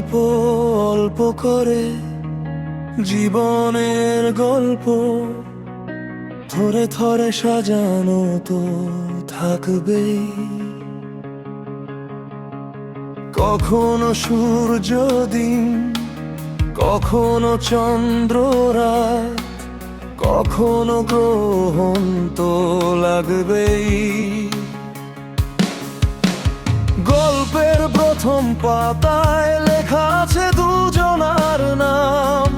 অল্প অল্প করে জীবনের গল্প থরে থরে সাজানো তো থাকবেই। কখনো সূর্য দিন, কখনো চন্দ্র রাত, কখনো গ্রহণ তো লাগবেই। গল্পের প্রথম পাতায় লেখা আছে দুজনার নাম,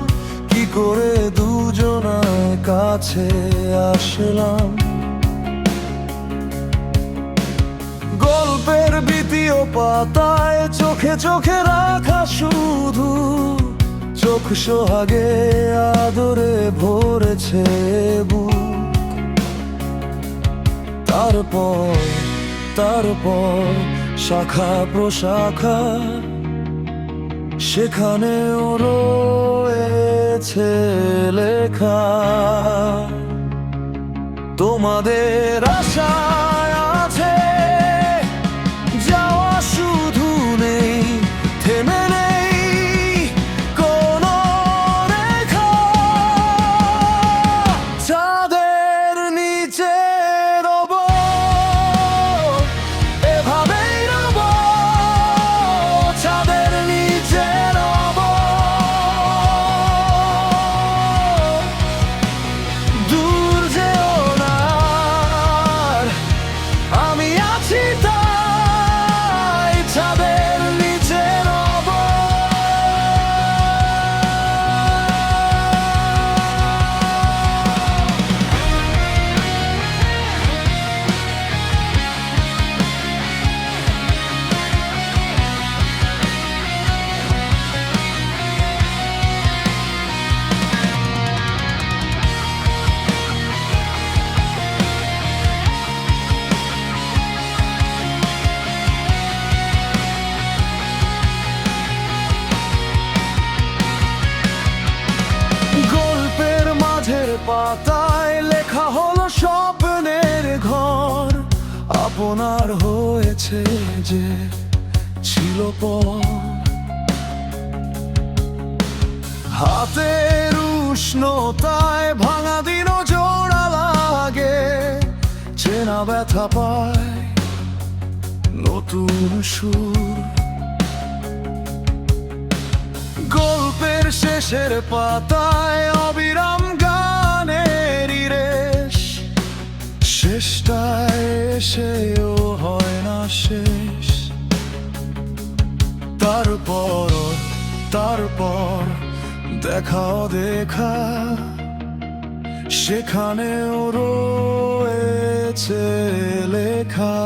কি করে দুজনার কাছে আসলাম। গল্পের দ্বিতীয় পাতায় চোখে চোখে রাখা শুধু চোখ সোহাগে আদরে ভরেছে বুক। তারপর শাখা প্রশাখা, সেখানেও রয়েছে লেখা। তোমাদের আশায় আছে যাওয়া, শুধু নেই থেমে নেই কোনো রেখা। চাঁদের নিচে রব, এভাবেই রব, চাঁদের নিচে রব। দূর যেও না, আমি আছি তাই চাঁদের নিচে রব। গল্পের মাঝের পাতায় লেখা হলো স্বপ্নের ঘর, আপনার হয়েছে যে ছিল পর। হাতের উষ্ণতায় ভাঙা দিনও জোড়া লাগে, চেনা ব্যথা পায় নতুন সুর। গল্পের শেষের পাতায় অবিরাম গানের রেশ, শেষটায় এসেও হয় না শেষ। তারপর দেখা দেখা, সেখানেও রয়েছে লেখা।